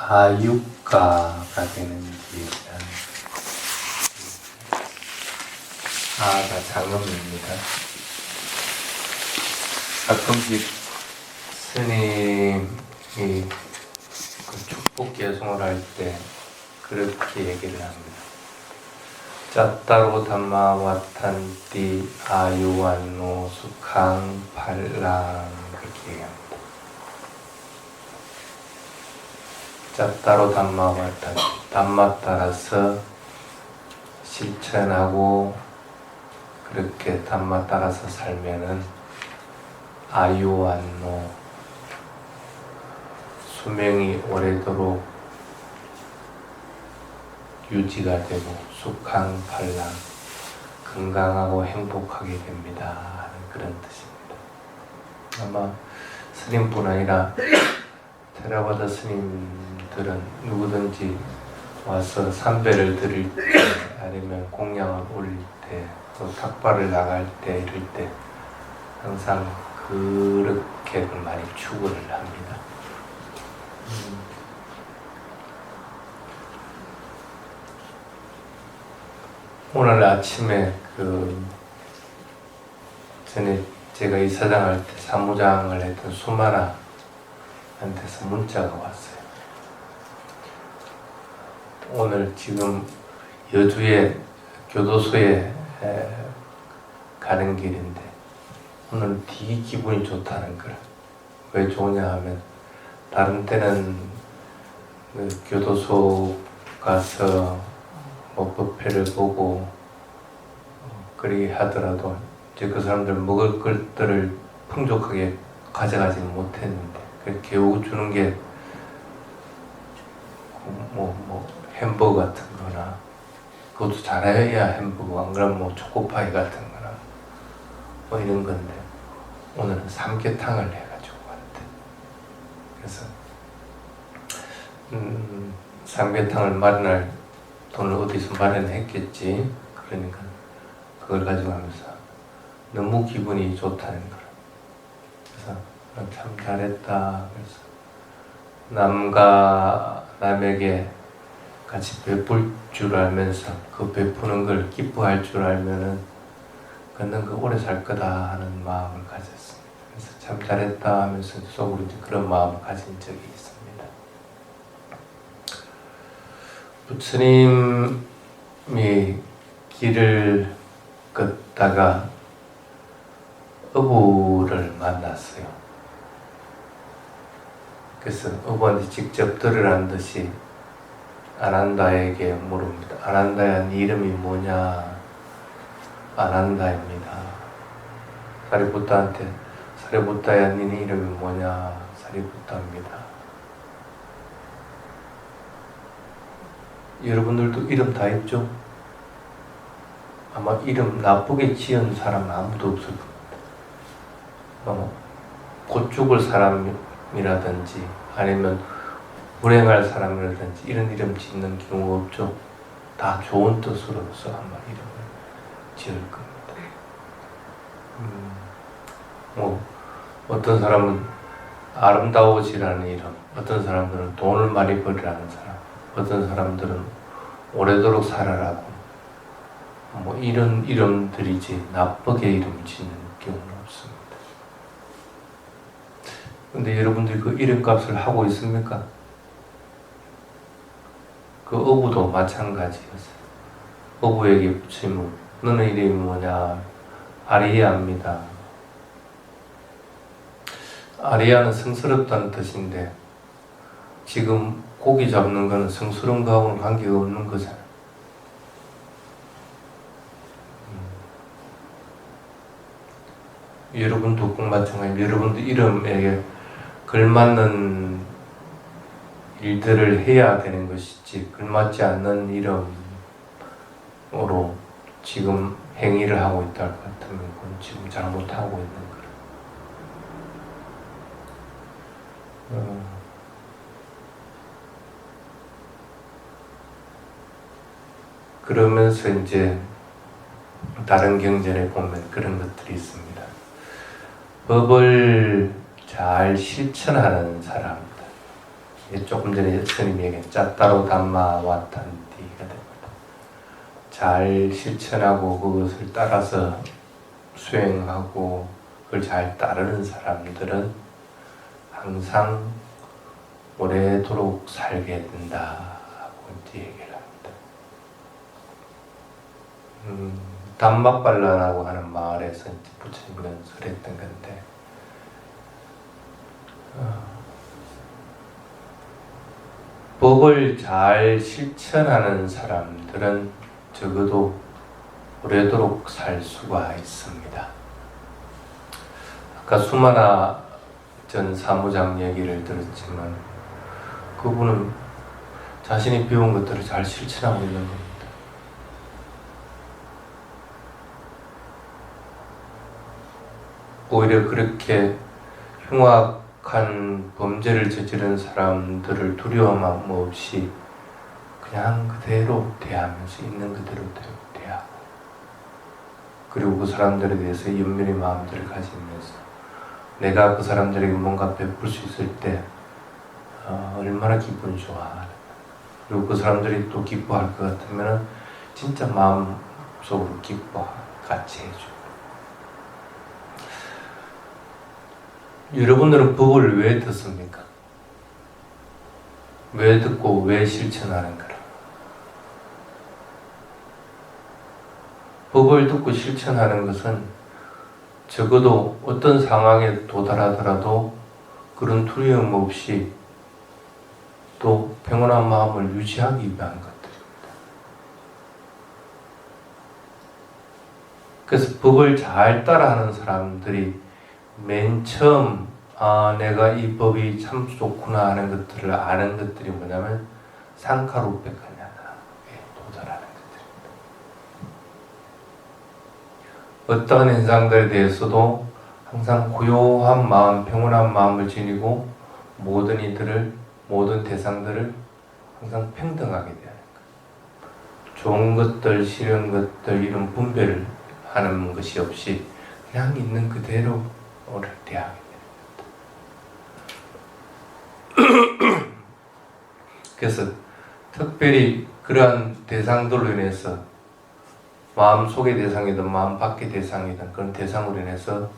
아유가가 되는지. 아가 장음입니다. 가끔씩 스님이 그 축복 개송을 할 때 그렇게 얘기를 합니다. 짭따로 담마 와탄띠 아유완노 수캉 발랑 그렇게 얘기합니다. 짭따로 담마 와탄 담마 따라서 실천하고 그렇게 담마 따라서 살면은 아유완노 수명이 오래도록 유지가 되고 수캉 발랑 건강하고 행복하게 됩니다 하는 그런 뜻입니다. 아마 스님뿐 아니라 테라바다 스님들은 누구든지 와서 삼배를 드릴 때 아니면 공양을 올릴 때 또 탁발을 나갈 때 이럴 때 항상 그렇게 많이 추구를 합니다. 오늘 아침에 전에 제가 이사장할 때 사무장을 했던 수마나한테서 문자가 왔어요. 오늘 지금 여주에 교도소에 가는 길인데 오늘 되게 기분이 좋다는 거라. 왜 좋으냐 하면 다른 때는 그 교도소 가서 뭐 법회를 보고 그러게 하더라도 이제 그 사람들 먹을 것들을 풍족하게 가져가지 못했는데 겨우 주는 게 뭐 햄버거 같은 거나 그것도 잘해야 햄버거 안 그러면 뭐 초코파이 같은 거나 뭐 이런 건데 오늘은 삼계탕을 해가지고 왔대. 그래서 삼계탕을 마련할 돈을 어디서 마련했겠지. 그러니까 그걸 가지고 하면서 너무 기분이 좋다는 거야. 그래서 참 잘했다. 그래서 남과 남에게 같이 베풀 줄 알면서 그 베푸는 걸 기뻐할 줄 알면은 그는 그 오래 살 거다 하는 마음을 가졌습니다. 그래서 참 잘했다 하면서 속으로 이제 그런 마음을 가진 적이 있습니다. 부처님이 길을 걷다가 어부를 만났어요. 그래서 어부한테 직접 들으라는 듯이 아난다에게 물습니다. 아난다야, 네 이름이 뭐냐? 아난다입니다. 사리푸타한테 사리푸타야, 네 이름이 뭐냐? 사리푸타입니다. 여러분들도 이름 다 있죠? 아마 이름 나쁘게 지은 사람은 아무도 없을 겁니다. 곧 죽을 사람이라든지 아니면 불행할 사람이라든지 이런 이름 짓는 경우 없죠? 다 좋은 뜻으로서 아마 이름을 지을 겁니다. 뭐 어떤 사람은 아름다워지라는 이름, 어떤 사람들은 돈을 많이 벌이라는 사람, 어떤 사람들은 오래도록 살아라고 뭐 이런 이름들이지 나쁘게 이름 짓는 경우는 없습니다. 근데 여러분들이 그 이름값을 하고 있습니까? 그 어부도 마찬가지였어요. 어부에게 부처님은 너는 이름이 뭐냐? 아리야입니다. 아리야는 성스럽다는 뜻인데 지금 고기 잡는 거는 성스러운 거하고는 관계가 없는 거잖아요. 여러분도 꼭 마찬가지입니다. 여러분도 이름에 걸맞는 일들을 해야 되는 것이지 걸맞지 않는 이름으로 지금 행위를 하고 있다 할 것 같으면 그건 지금 잘못하고 있는 거예요. 그러면서 이제 다른 경전에 보면 그런 것들이 있습니다. 법을 잘 실천하는 사람들, 조금 전에 스님이 얘기한 짜따로 담마 와탄디가 됩니다. 잘 실천하고 그것을 따라서 수행하고 그걸 잘 따르는 사람들은 항상 오래도록 살게 된다고 이제 얘기를 합니다. 담마빨라라고 하는 마을에서 이제 부처님이 설했던 건데, 법을 잘 실천하는 사람들은 적어도 오래도록 살 수가 있습니다. 아까 수마나 전 사무장 얘기를 들었지만 그분은 자신이 배운 것들을 잘 실천하고 있는 겁니다. 오히려 그렇게 흉악한 범죄를 저지른 사람들을 두려움 없이 그냥 그대로 대하면서 있는 그대로 대하고, 그리고 그 사람들에 대해서 연민의 마음들을 가지면서 내가 그 사람들에게 뭔가 베풀 수 있을 때 얼마나 기분 좋아. 그리고 그 사람들이 또 기뻐할 것 같으면 진짜 마음속으로 같이 해주고. 여러분들은 법을 왜 듣습니까? 왜 듣고 왜 실천하는가? 법을 듣고 실천하는 것은 적어도 어떤 상황에 도달하더라도 그런 두려움 없이 또 평온한 마음을 유지하기 위한 것들입니다. 그래서 법을 잘 따라하는 사람들이 맨 처음 내가 이 법이 참 좋구나 하는 것들을 아는 것들이 뭐냐면 상카루페카냐나에 도달하는 것들입니다. 어떠한 현상들에 대해서도 항상 고요한 마음, 평온한 마음을 지니고 모든 이들을, 모든 대상들을 항상 평등하게 대하는 것. 좋은 것들, 싫은 것들 이런 분별을 하는 것이 없이 그냥 있는 그대로 오를 대하게 됩니다. 그래서 특별히 그러한 대상들로 인해서 마음속의 대상이든 마음 밖의 대상이든 그런 대상으로 인해서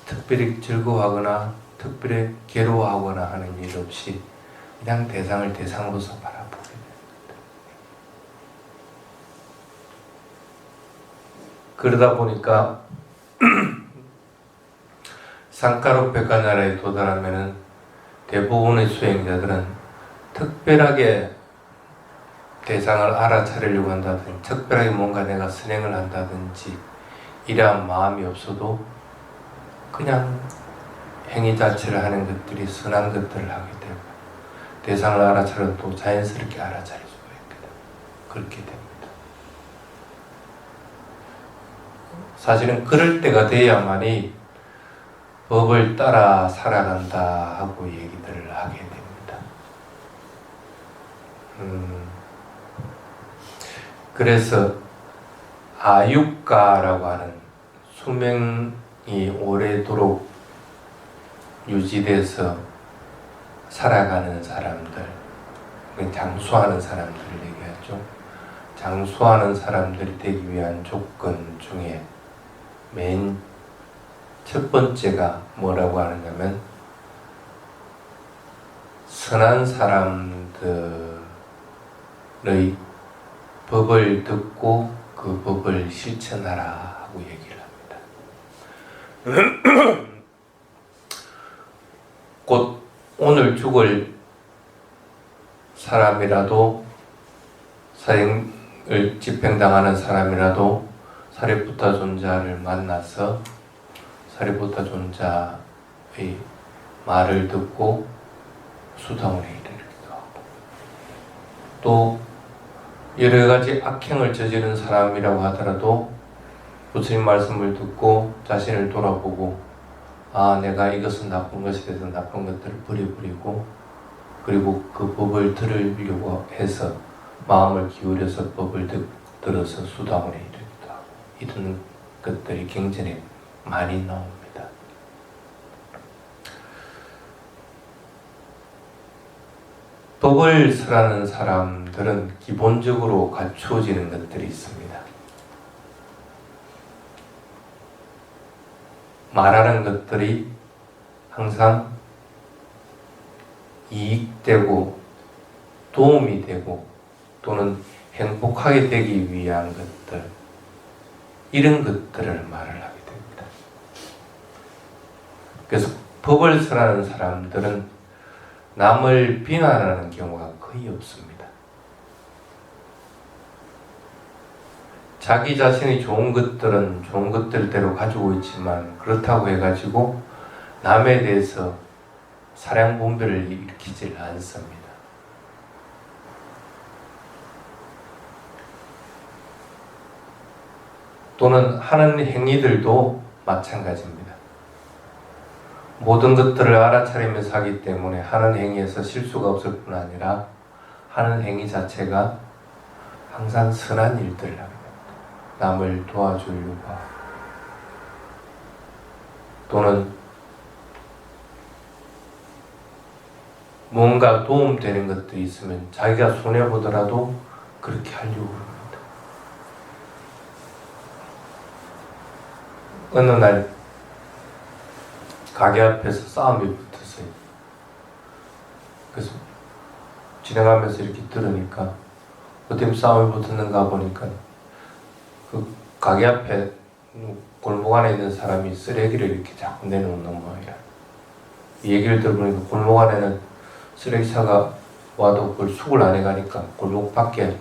특별히 즐거워하거나 특별히 괴로워하거나 하는 일 없이 그냥 대상을 대상으로서 바라보게 됩니다. 그러다 보니까 상카루페카냐라에 도달하면은 대부분의 수행자들은 특별하게 대상을 알아차리려고 한다든지 특별하게 뭔가 내가 선행을 한다든지 이러한 마음이 없어도 그냥 행위 자체를 하는 것들이 선한 것들을 하게 되고 대상을 알아차려도 자연스럽게 알아차릴 수가 있게 됩니다. 그렇게 됩니다. 사실은 그럴 때가 돼야만이 법을 따라 살아간다 하고 얘기들을 하게 됩니다. 그래서 아유가라고 하는 수명이 오래도록 유지돼서 살아가는 사람들, 장수하는 사람들을 얘기하죠. 장수하는 사람들이 되기 위한 조건 중에 맨 첫 번째가 뭐라고 하느냐면 선한 사람들의 법을 듣고 그 법을 실천하라 하고 얘기를 합니다. 곧 오늘 죽을 사람이라도 사형을 집행당하는 사람이라도 사리푸타 존자를 만나서 사리푸타 존자의 말을 듣고 수다원에 이르기도 하고 또 여러 가지 악행을 저지른 사람이라고 하더라도 부처님 말씀을 듣고 자신을 돌아보고 내가 이것은 나쁜 것에 대해서 나쁜 것들을 버리고 그리고 그 법을 들으려고 해서 마음을 기울여서 법을 들어서 수다원에 이르기도 하고 이런 것들이 경전에 많이 나옵니다. 법을 설하는 사람들은 기본적으로 갖추어지는 것들이 있습니다. 말하는 것들이 항상 이익되고 도움이 되고 또는 행복하게 되기 위한 것들, 이런 것들을 말을 하게 됩니다. 그래서 법을 설하는 사람들은 남을 비난하는 경우가 거의 없습니다. 자기 자신이 좋은 것들은 좋은 것들대로 가지고 있지만 그렇다고 해가지고 남에 대해서 사량분별을 일으키질 않습니다. 또는 하는 행위들도 마찬가지입니다. 모든 것들을 알아차리면서 하기 때문에 하는 행위에서 실수가 없을 뿐 아니라 하는 행위 자체가 항상 선한 일들을 합니다. 남을 도와주려고 하고 또는 뭔가 도움되는 것들이 있으면 자기가 손해보더라도 그렇게 하려고 합니다. 어느 날 가게 앞에서 싸움이 붙었어요. 그래서 지나가면서 이렇게 들으니까 어떻게 싸움이 붙었는가 보니까 그 가게 앞에 골목 안에 있는 사람이 쓰레기를 이렇게 자꾸 내놓는 모양이라. 이 얘기를 들어보니까 골목 안에는 쓰레기차가 와도 그걸 수거를 안 해가니까 골목 밖에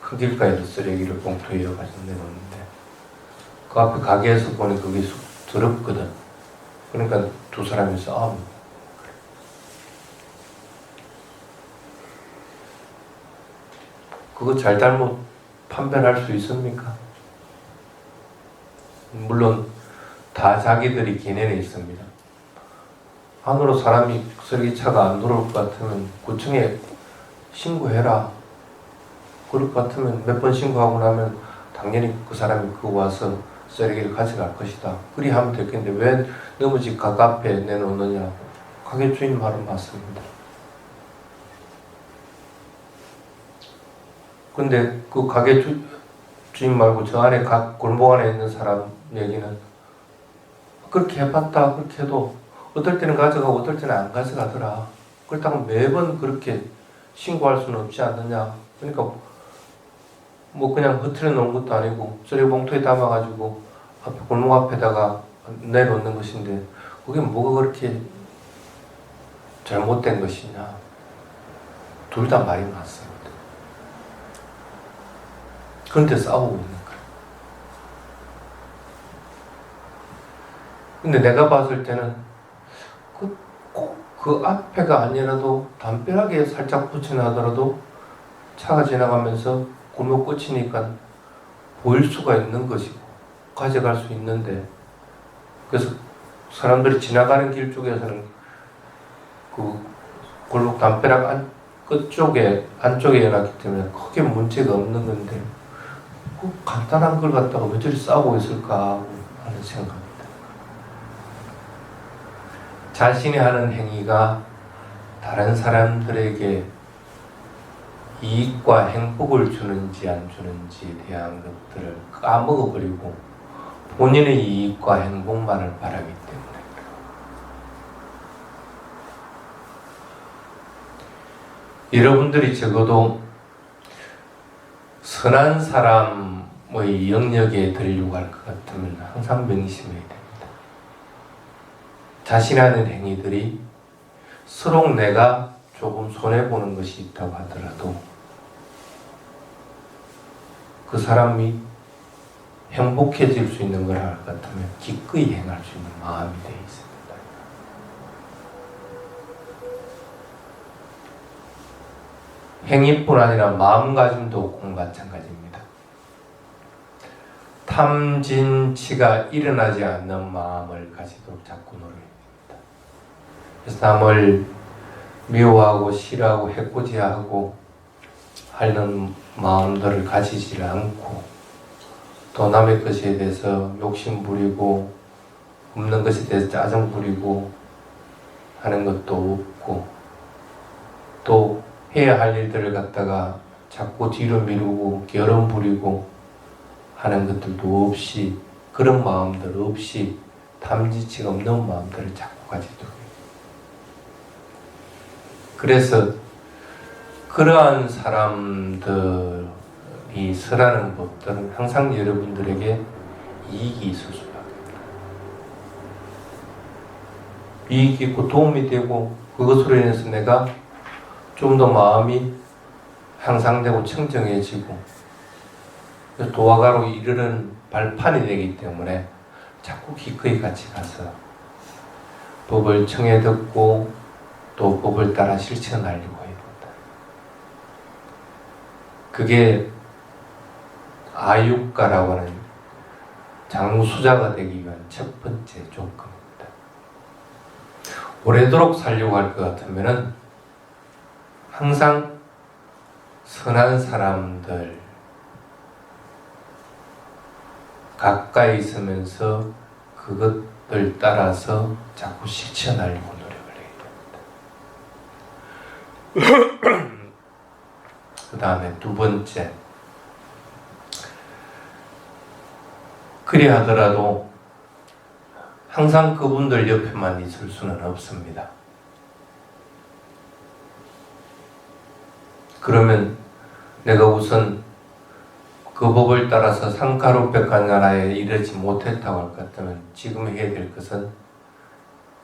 큰 길가에서 쓰레기를 봉투에 이어가지고 내놓는데 그 앞에 가게에서 보니 그게 더럽거든. 그러니까 두 사람이 싸움. 그거 잘잘못 판별할 수 있습니까? 물론 다 자기들이 개념에 있습니다. 안으로 사람이 쓰레기차가 안 들어올 것 같으면 구청에 신고해라. 그럴 것 같으면 몇 번 신고하고 나면 당연히 그 사람이 그거 와서 쓰레기를 가져갈 것이다. 그리 하면 됐겠는데 왜 너무 집 가게 앞에 내놓느냐. 가게 주인 말은 맞습니다. 근데 그 가게 주인 말고 저 안에 골목 안에 있는 사람 얘기는 그렇게 해봤다. 그렇게 해도 어떨 때는 가져가고 어떨 때는 안 가져가더라. 그렇다고 매번 그렇게 신고할 수는 없지 않느냐. 그러니까 뭐 그냥 흐트려 놓은 것도 아니고 쓰레기 봉투에 담아가지고 앞에 골목 앞에다가 내놓는 것인데 그게 뭐가 그렇게 잘못된 것이냐. 둘 다 말이 맞습니다. 그런데 싸우고 있는 거예요. 근데 내가 봤을 때는 꼭 그 앞에가 아니라도 담벼락에 살짝 붙여놔더라도 차가 지나가면서 골목 끝이니까 보일 수가 있는 것이고 가져갈 수 있는데 그래서 사람들이 지나가는 길 쪽에서는 그 골목 담벼락 끝쪽에 안쪽에 해놨기 때문에 크게 문제가 없는 건데 그 간단한 걸 갖다가 왜 저리 싸우고 있을까 하는 생각입니다. 자신이 하는 행위가 다른 사람들에게 이익과 행복을 주는지 안 주는지에 대한 것들을 까먹어버리고 본인의 이익과 행복만을 바라기 때문에 여러분들이 적어도 선한 사람의 영역에 들려고 할 것 같으면 항상 명심해야 됩니다. 자신이 하는 행위들이 서로 내가 조금 손해보는 것이 있다고 하더라도 그 사람이 행복해질 수 있는 걸 할 것 같으면 기꺼이 행할 수 있는 마음이 되어 있습니다. 행위뿐 아니라 마음가짐도 꼭 마찬가지입니다. 탐진치가 일어나지 않는 마음을 가지도록 자꾸 노력합니다. 그래서 남을 미워하고 싫어하고 해코지하고 하는 마음들을 가지지 않고 또 남의 것에 대해서 욕심 부리고 없는 것에 대해서 짜증 부리고 하는 것도 없고 또 해야 할 일들을 갖다가 자꾸 뒤로 미루고 결혼 부리고 하는 것들도 없이, 그런 마음들 없이 탐지치가 없는 마음들을 자꾸 가지고, 그래서 그러한 사람들이 설하는 법들은 항상 여러분들에게 이익이 있을 수밖에 없다. 이익이 있고 도움이 되고, 그것으로 인해서 내가 좀 더 마음이 향상되고 청정해지고 도화가로 이르는 발판이 되기 때문에 자꾸 기꺼이 같이 가서 법을 청해 듣고 또 법을 따라 실천하려고 해야 된다. 그게 아유가라고 하는 장수자가 되기 위한 첫 번째 조건입니다. 오래도록 살려고 할 것 같으면은 항상 선한 사람들 가까이 있으면서 그것들 따라서 자꾸 실천하려고 노력을 해야 됩니다. 그 다음에 두 번째, 그리 하더라도 항상 그분들 옆에만 있을 수는 없습니다. 그러면 내가 우선 그 법을 따라서 상가로백간나라에 이르지 못했다고 할 것 같으면 지금 해야 될 것은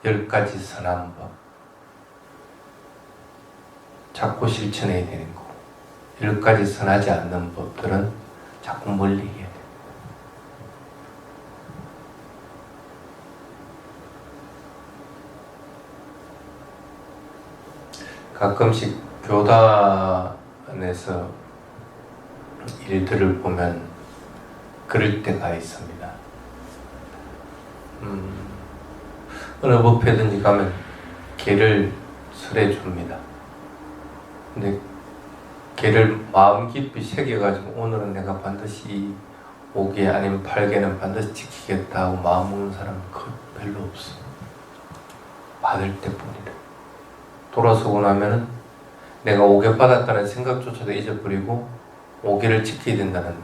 10가지 선한 법 자꾸 실천해야 되는 거고, 10가지 선하지 않는 법들은 자꾸 멀리 해야 돼요. 가끔씩 교단에서 일들을 보면 그럴 때가 있습니다. 어느 법회든지 가면 개를 설해 줍니다. 근데 개를 마음 깊이 새겨가지고 오늘은 내가 반드시 5개 아니면 8개는 반드시 지키겠다 하고 마음 먹는 사람은 별로 없어. 받을 때뿐이다. 돌아서고 나면은 내가 5개 받았다는 생각조차도 잊어버리고 5개를 지켜야 된다는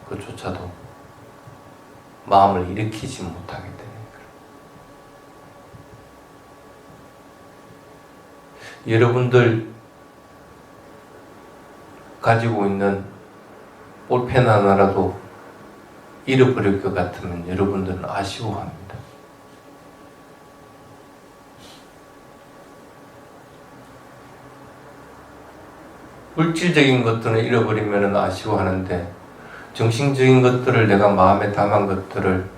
그조차도 마음을 일으키지 못하게 되는 거예요. 여러분들 가지고 있는 볼펜 하나라도 잃어버릴 것 같으면 여러분들은 아쉬워합니다. 물질적인 것들은 잃어버리면 아쉬워하는데 정신적인 것들을 내가 마음에 담은 것들을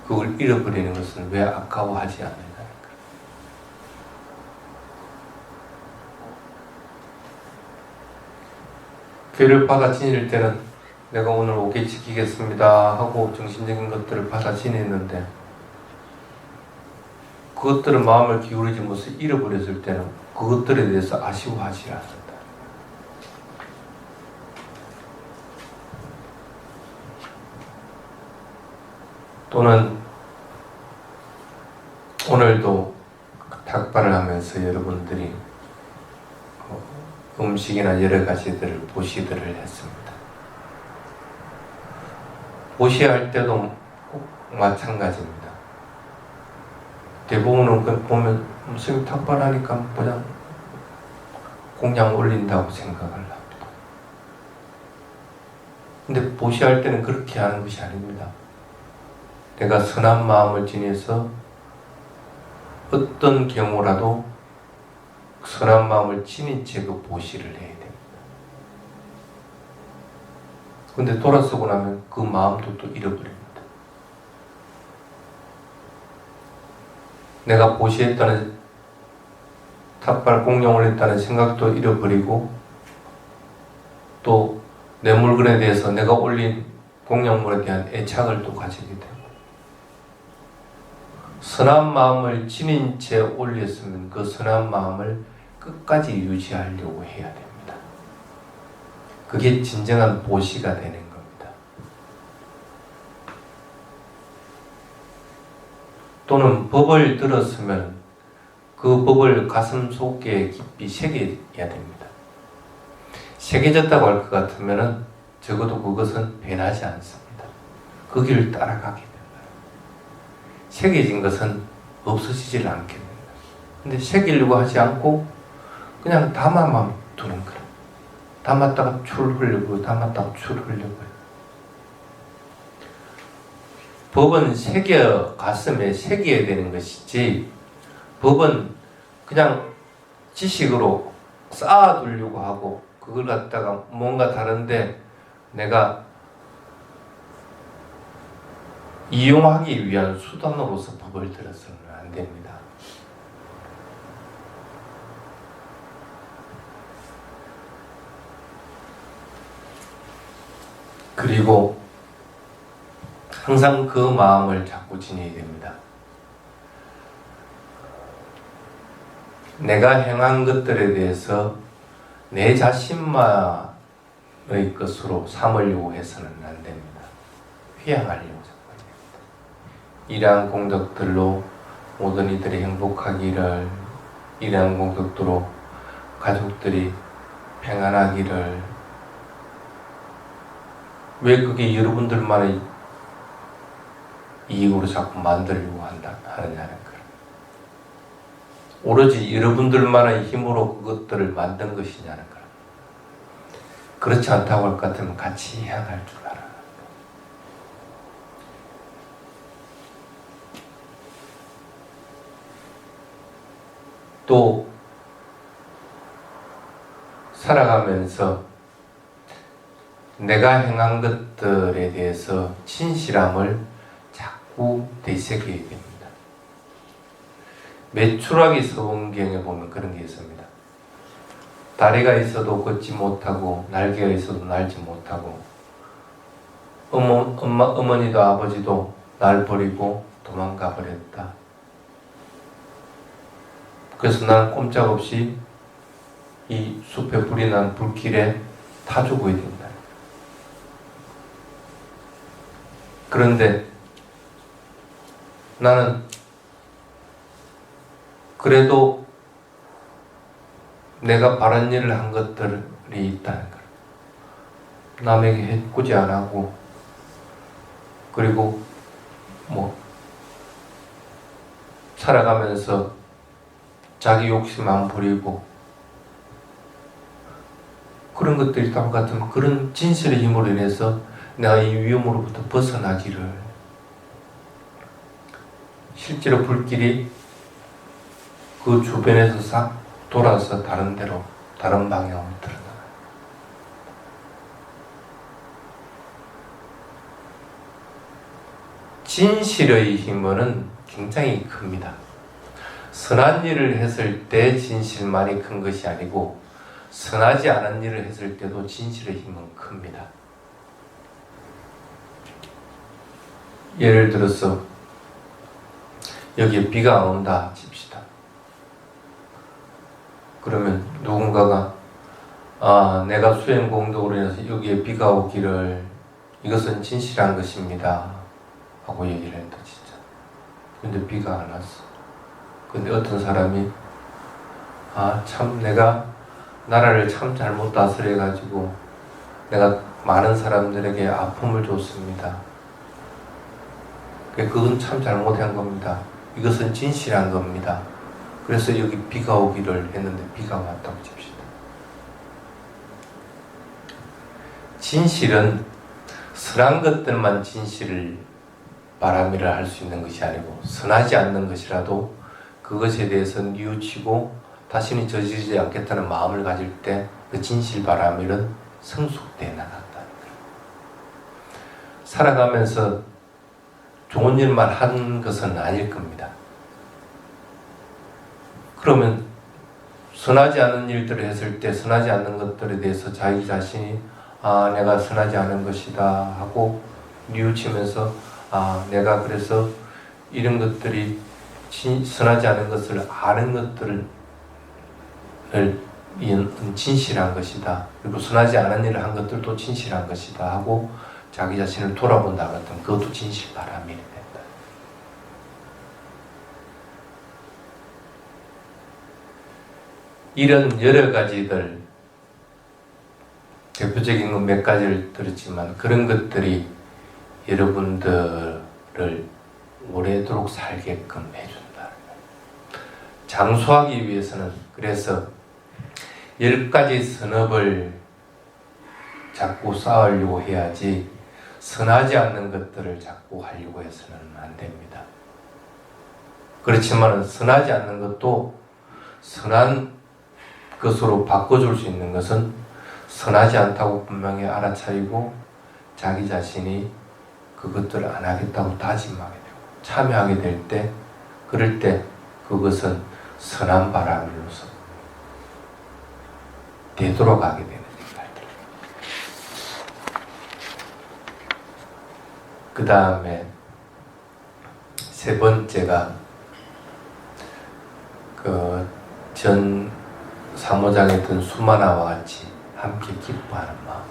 그걸 잃어버리는 것은 왜 아까워하지 않느냐. 교회를 받아 지닐 때는 내가 오늘 5개 지키겠습니다 하고 정신적인 것들을 받아 지냈는데 그것들을 마음을 기울이지 못해서 잃어버렸을 때는 그것들에 대해서 아쉬워하지 않는다. 또는 오늘도 탁발을 하면서 여러분들이 음식이나 여러 가지들을 보시들을 했습니다. 보시할 때도 꼭 마찬가지입니다. 대부분은 보면 무슨 탁발하니까 그냥 공양 올린다고 생각을 합니다. 근데 보시할 때는 그렇게 하는 것이 아닙니다. 내가 선한 마음을 지녀서 어떤 경우라도 선한 마음을 지닌 채 그 보시를 해야 됩니다. 근데 돌아서고 나면 그 마음도 또 잃어버립니다. 내가 보시했다는 탑발 공양을 했다는 생각도 잃어버리고 또 내 물건에 대해서 내가 올린 공양물에 대한 애착을 또 가지게 됩니다. 선한 마음을 지닌 채 올렸으면 그 선한 마음을 끝까지 유지하려고 해야 됩니다. 그게 진정한 보시가 되는 겁니다. 또는 법을 들었으면 그 법을 가슴 속에 깊이 새겨야 됩니다. 새겨졌다고 할 것 같으면은 적어도 그것은 변하지 않습니다. 그 길을 따라가게 됩니다. 새겨진 것은 없어지질 않게 됩니다. 근데 새기려고 하지 않고 그냥 담아만 두는 거예요. 담았다가 출 흘리고 담았다가 출 흘리고. 법은 가슴에 새겨야 되는 것이지, 법은 그냥 지식으로 쌓아두려고 하고 그걸 갖다가 뭔가 다른데 내가 이용하기 위한 수단으로서 법을 들어서는 안 됩니다. 그리고 항상 그 마음을 자꾸 지녀야 됩니다. 내가 행한 것들에 대해서 내 자신만의 것으로 삼으려고 해서는 안 됩니다. 회항하려고 자꾸 해야 됩니다. 이러한 공덕들로 모든 이들이 행복하기를, 이러한 공덕들로 가족들이 평안하기를. 왜 그게 여러분들만의 이익으로 자꾸 만들려고 하느냐는 거예요. 오로지 여러분들만의 힘으로 그것들을 만든 것이냐는 거예요. 그렇지 않다고 할 것 같으면 같이 향할 줄 알아. 또 살아가면서 내가 행한 것들에 대해서 진실함을 자꾸 되새겨야 됩니다. 메추라기 서원경에 보면 그런 게 있습니다. 다리가 있어도 걷지 못하고 날개가 있어도 날지 못하고 어머니도 아버지도 날 버리고 도망가 버렸다. 그래서 난 꼼짝없이 이 숲에 불이 난 불길에 타 죽어야 된다. 그런데 나는 그래도 내가 바른 일을 한 것들이 있다는 거예요. 남에게 해코지 안 하고, 그리고 살아가면서 자기 욕심 안 부리고 그런 것들이 있다고 같으면 그런 진실의 힘으로 인해서 내가 이 위험으로부터 벗어나기를, 실제로 불길이 그 주변에서 싹 돌아서 다른 데로, 다른 방향으로 드러나요. 진실의 힘은 굉장히 큽니다. 선한 일을 했을 때 진실만이 큰 것이 아니고 선하지 않은 일을 했을 때도 진실의 힘은 큽니다. 예를 들어서 여기에 비가 온다 칩시다. 그러면 누군가가 내가 수행 공덕으로 인해서 여기에 비가 오기를, 이것은 진실한 것입니다 하고 얘기를 했다 진짜. 근데 비가 안 왔어. 근데 어떤 사람이 참 내가 나라를 참 잘못 다스려 가지고 내가 많은 사람들에게 아픔을 줬습니다. 그건 참 잘못한 겁니다. 이것은 진실한 겁니다. 그래서 여기 비가 오기를 했는데 비가 왔다고 칩시다. 진실은 선한 것들만 진실을 바람이라 할 수 있는 것이 아니고, 선하지 않는 것이라도 그것에 대해서 뉘우치고 다시는 저지르지 않겠다는 마음을 가질 때 그 진실 바람이는 성숙되어 나간다는 거예요. 살아가면서 좋은 일만 한 것은 아닐 겁니다. 그러면 선하지 않은 일들을 했을 때 선하지 않는 것들에 대해서 자기 자신이 내가 선하지 않은 것이다 하고 뉘우치면서 내가 그래서 이런 것들이 선하지 않은 것을 아는 것들을 진실한 것이다. 그리고 선하지 않은 일을 한 것들도 진실한 것이다 하고 자기 자신을 돌아본다 같으면 그것도 진실 바람이 된다. 이런 여러 가지들, 대표적인 건 몇 가지를 들었지만 그런 것들이 여러분들을 오래도록 살게끔 해준다. 장수하기 위해서는 그래서 10가지 선업을 자꾸 쌓으려고 해야지 선하지 않는 것들을 자꾸 하려고 해서는 안 됩니다. 그렇지만 선하지 않는 것도 선한 것으로 바꿔줄 수 있는 것은 선하지 않다고 분명히 알아차리고 자기 자신이 그것들을 안 하겠다고 다짐하게 되고 참여하게 될 때, 그럴 때 그것은 선한 바람으로서 되돌아가게 되는 생각들. 그 다음에 세 번째가 그 전 사모장에 든 수만화와 같이 함께 기뻐하는 마음.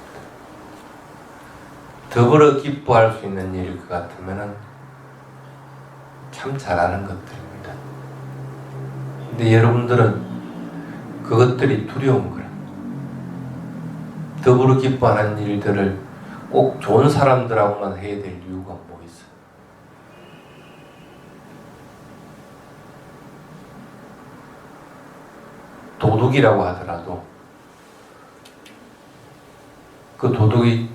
더불어 기뻐할 수 있는 일일 것 같으면 참 잘하는 것들입니다. 근데 여러분들은 그것들이 두려운 거라. 더불어 기뻐하는 일들을 꼭 좋은 사람들하고만 해야 될 이유가 뭐 있어요? 도둑이라고 하더라도 그 도둑이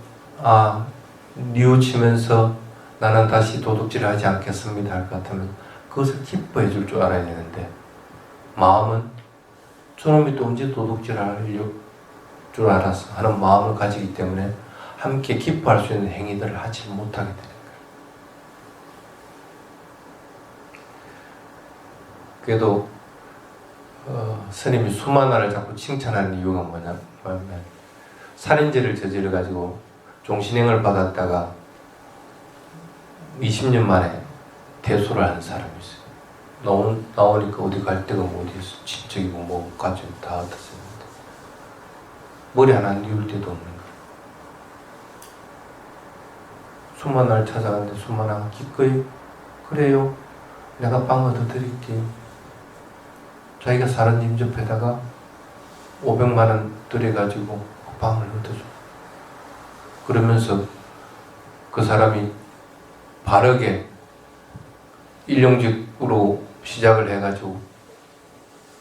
뉘우치면서 나는 다시 도둑질을 하지 않겠습니다 할 것 같으면 그것을 기뻐해 줄 줄 알아야 되는데, 마음은 저놈이 또 언제 도둑질을 하려고 줄 알았어 하는 마음을 가지기 때문에 함께 기뻐할 수 있는 행위들을 하지 못하게 되는 거예요. 그래도 스님이 수만화를 자꾸 칭찬하는 이유가 뭐냐면, 살인죄를 저질러 가지고 종신형을 받았다가 20년 만에 퇴소를 하는 사람이 있어요. 나오니까 어디 갈 데가 뭐 어디 있어. 친척이고 뭐 가지고 다 얻었었는데 머리 하나 뉘울 데도 없는 거예요. 수만화를 찾아갔는데 수만화가 기꺼이 그래요. 내가 빵 얻어드릴게요. 자기가 사는 임접에다가 500만 원 들여가지고 빵을 얻어줘. 그러면서 그 사람이 바르게 일용직으로 시작을 해가지고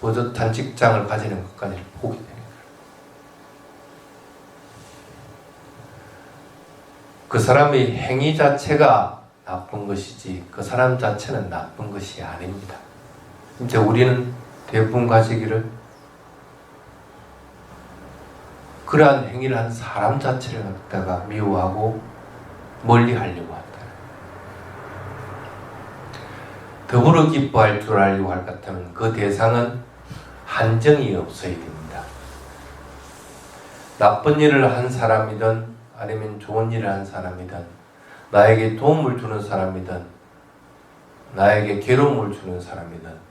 버젓한 직장을 가지는 것까지 포기되는 거예요. 그 사람의 행위 자체가 나쁜 것이지 그 사람 자체는 나쁜 것이 아닙니다. 이제 우리는 대부분 가지기를 그러한 행위를 한 사람 자체를 갖다가 미워하고 멀리 하려고 한다. 더불어 기뻐할 줄 알려고 할 것 같으면 그 대상은 한정이 없어야 됩니다. 나쁜 일을 한 사람이든 아니면 좋은 일을 한 사람이든 나에게 도움을 주는 사람이든 나에게 괴로움을 주는 사람이든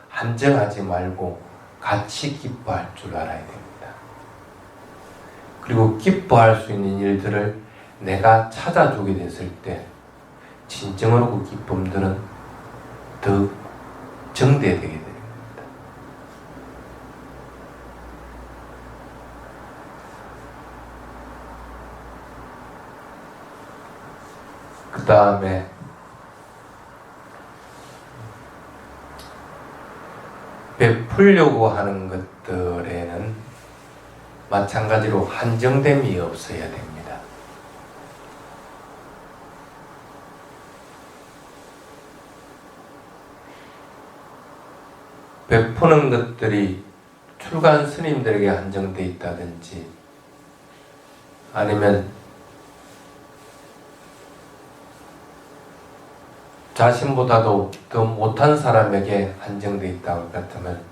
한정하지 말고 같이 기뻐할 줄 알아야 됩니다. 그리고 기뻐할 수 있는 일들을 내가 찾아주게 됐을 때 진정으로 그 기쁨들은 더 정대되게 됩니다. 그 다음에 베풀려고 하는 것들에는 마찬가지로 한정됨이 없어야 됩니다. 베푸는 것들이 출간 스님들에게 한정되어 있다든지 아니면 자신보다도 더 못한 사람에게 한정되어 있다고 할 것 같으면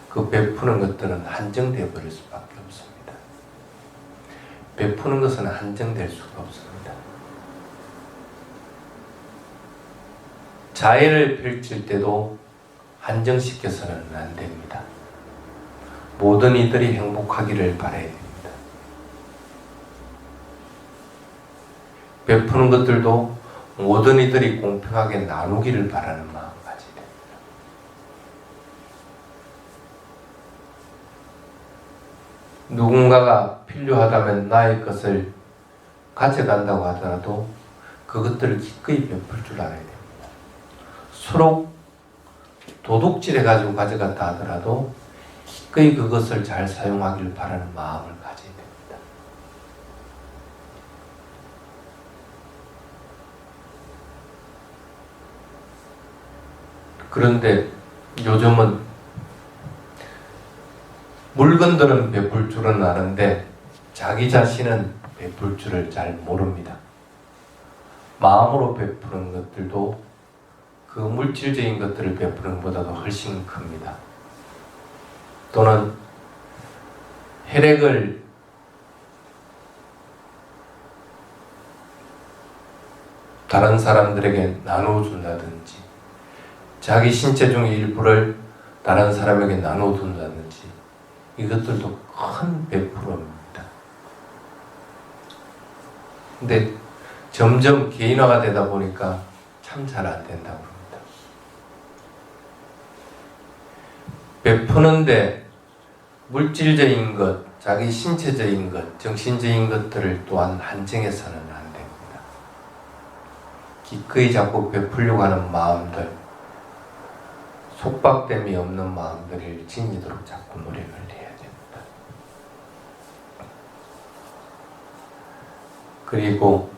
그 베푸는 것들은 한정되어 버릴 수밖에 없습니다. 베푸는 것은 한정될 수가 없습니다. 자애를 펼칠 때도 한정시켜서는 안 됩니다. 모든 이들이 행복하기를 바라야 됩니다. 베푸는 것들도 모든 이들이 공평하게 나누기를 바라는 마음 가져야 됩니다. 누군가가 필요하다면 나의 것을 가져간다고 하더라도 그것들을 기꺼이 베풀 줄 알아야 됩니다. 서로 도둑질해 가지고 가져갔다 하더라도 기꺼이 그것을 잘 사용하길 바라는 마음을 가져야 됩니다. 그런데 요즘은 물건들은 베풀 줄은 아는데 자기 자신은 베풀 줄을 잘 모릅니다. 마음으로 베푸는 것들도 그 물질적인 것들을 베푸는 것보다도 훨씬 큽니다. 또는 혈액을 다른 사람들에게 나눠준다든지 자기 신체 중의 일부를 다른 사람에게 나눠준다든지 이것들도 큰 베풀음입니다. 근데 점점 개인화가 되다 보니까 참 잘 안 된다고 합니다. 베푸는데 물질적인 것, 자기 신체적인 것, 정신적인 것들을 또한 한정해서는 안 됩니다. 기꺼이 자꾸 베풀려고 하는 마음들, 속박됨이 없는 마음들을 지니도록 자꾸 노력을 해야 됩니다. 그리고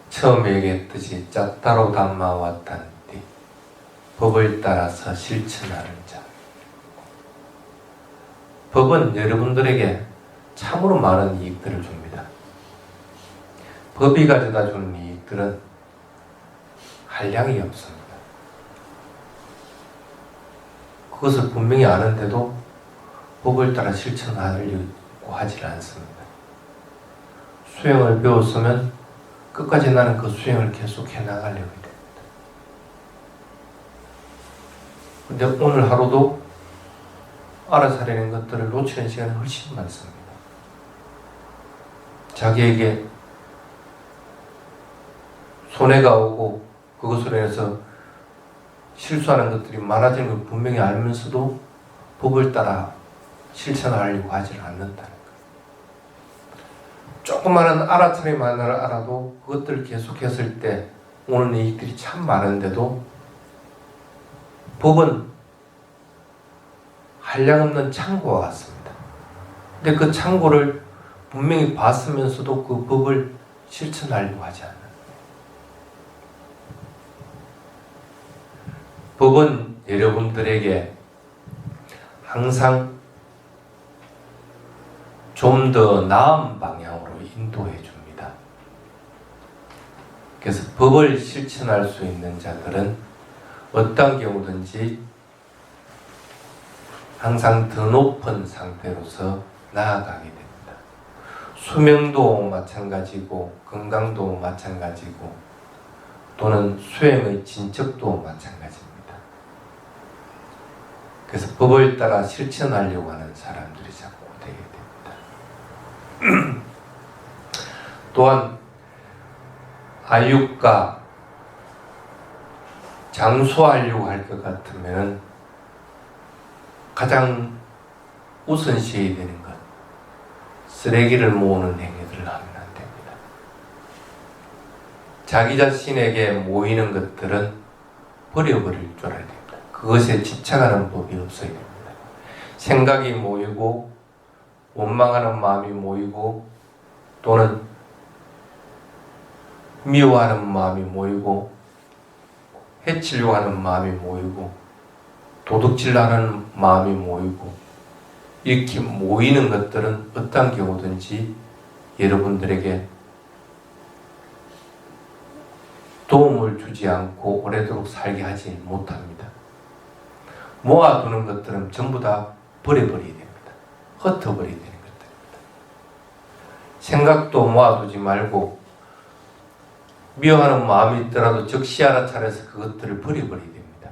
처음에 얘기했듯이 짭따로 담마왔단디 법을 따라서 실천하는 자. 법은 여러분들에게 참으로 많은 이익들을 줍니다. 법이 가져다 주는 이익들은 한량이 없습니다. 그것을 분명히 아는데도 법을 따라 실천하려고 하지 않습니다. 수행을 배웠으면 끝까지 나는 그 수행을 계속 해나가려고 됩니다. 근데 오늘 하루도 알아서 하려는 것들을 놓치는 시간이 훨씬 많습니다. 자기에게 손해가 오고 그것으로 인해서 실수하는 것들이 많아지는 걸 분명히 알면서도 법을 따라 실천하려고 하지 않는다는 거예요. 조그마한 알아차림만을 알아도 그것들을 계속했을 때 오는 이익들이 참 많은데도 법은 한량없는 창고와 같습니다. 근데 그 창고를 분명히 봤으면서도 그 법을 실천하려고 하지 않는 거예요. 법은 여러분들에게 항상 좀 더 나은 방향으로 인도해 줍니다. 그래서 법을 실천할 수 있는 자들은 어떤 경우든지 항상 더 높은 상태로서 나아가게 됩니다. 수명도 마찬가지고 건강도 마찬가지고 또는 수행의 진척도 마찬가지입니다. 그래서 법을 따라 실천하려고 하는 사람들이 자꾸 되게 됩니다. 또한 아육과 장수하려고 할 것 같으면 가장 우선시해야 되는 것, 쓰레기를 모으는 행위들을 하면 안 됩니다. 자기 자신에게 모이는 것들은 버려버릴 줄 알아야 됩니다. 그것에 집착하는 법이 없어야 됩니다. 생각이 모이고 원망하는 마음이 모이고 또는 미워하는 마음이 모이고 해치려고 하는 마음이 모이고 도둑질하는 마음이 모이고 이렇게 모이는 것들은 어떤 경우든지 여러분들에게 도움을 주지 않고 오래도록 살게 하지 못합니다. 모아두는 것들은 전부 다 버려버려야 됩니다. 흩어버려야 되는 것들입니다. 생각도 모아두지 말고 미워하는 마음이 있더라도 즉시 알아차려서 그것들을 버려버려야 됩니다.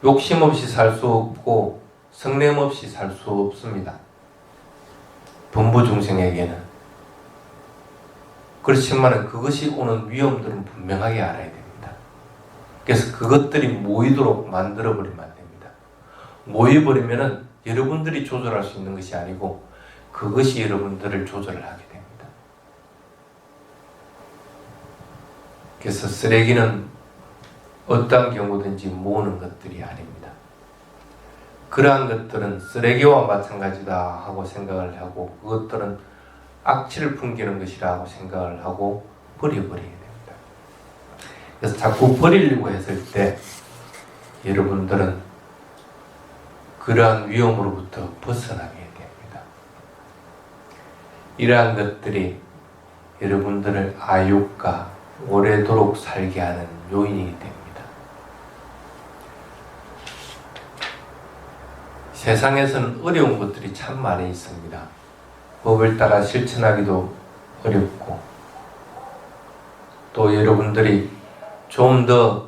욕심 없이 살 수 없고 성냄 없이 살 수 없습니다. 범부중생에게는. 그렇지만 그것이 오는 위험들은 분명하게 알아야 됩니다. 그래서 그것들이 모이도록 만들어버리면 안 됩니다. 모여버리면은 여러분들이 조절할 수 있는 것이 아니고 그것이 여러분들을 조절을 하게 됩니다. 그래서 쓰레기는 어떤 경우든지 모으는 것들이 아닙니다. 그러한 것들은 쓰레기와 마찬가지다 하고 생각을 하고 그것들은 악취를 풍기는 것이라고 생각을 하고 버려버리게 됩니다. 그래서 자꾸 버리려고 했을 때 여러분들은 그러한 위험으로부터 벗어나게 됩니다. 이러한 것들이 여러분들을 아육과 오래도록 살게 하는 요인이 됩니다. 세상에서는 어려운 것들이 참 많이 있습니다. 법을 따라 실천하기도 어렵고 또 여러분들이 좀 더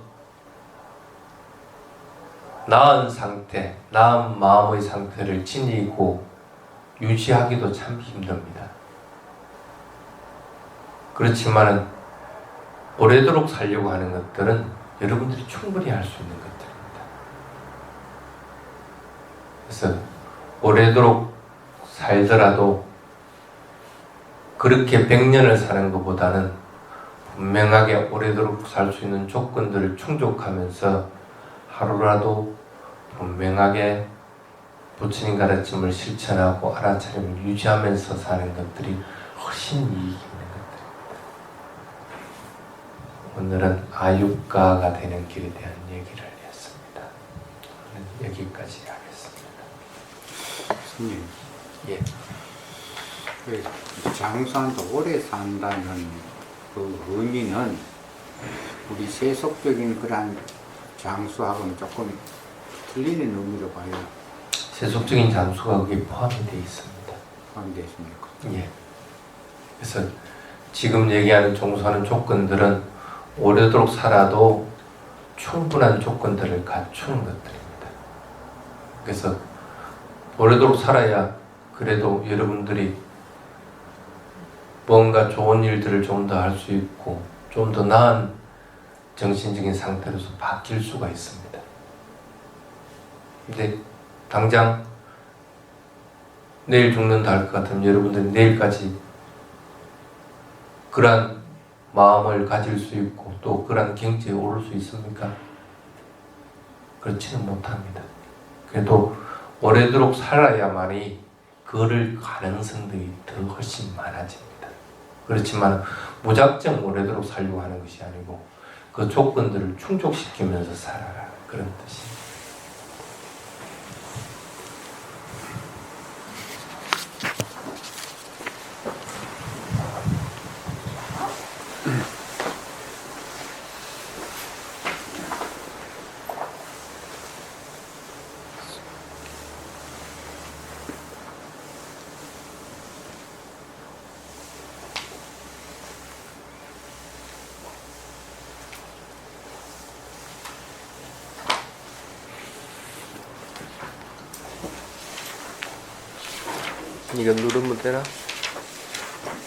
나은 상태, 나은 마음의 상태를 지니고 유지하기도 참 힘듭니다. 그렇지만은 오래도록 살려고 하는 것들은 여러분들이 충분히 할 수 있는 것들입니다. 그래서 오래도록 살더라도 그렇게 100년을 사는 것보다는 분명하게 오래도록 살 수 있는 조건들을 충족하면서 하루라도 분명하게 부처님 가르침을 실천하고 알아차림을 유지하면서 사는 것들이 훨씬 이익이 있는 것들입니다. 오늘은 아육가가 되는 길에 대한 얘기를 했습니다. 여기까지 하겠습니다. 스님, 예. 그 장수한테 오래 산다는 그 의미는 우리 세속적인 그런 장수하고는 조금 틀리는 의미로 봐요. 세속적인 장수가 거기에 포함이 되어 있습니다. 포함되어 있습니까? 예. 그래서 지금 얘기하는 종수하는 조건들은 오래도록 살아도 충분한 조건들을 갖추는 것들입니다. 그래서 오래도록 살아야 그래도 여러분들이 뭔가 좋은 일들을 좀 더 할 수 있고 좀 더 나은 정신적인 상태로서 바뀔 수가 있습니다. 근데 당장 내일 죽는다 할 것 같으면 여러분들이 내일까지 그러한 마음을 가질 수 있고 또 그러한 경지에 오를 수 있습니까? 그렇지는 못합니다. 그래도 오래도록 살아야만이 그럴 가능성들이 더 훨씬 많아집니다. 그렇지만 무작정 오래도록 살려고 하는 것이 아니고 그 조건들을 충족시키면서 살아라 그런 뜻입니다. 이거 누르면 되나?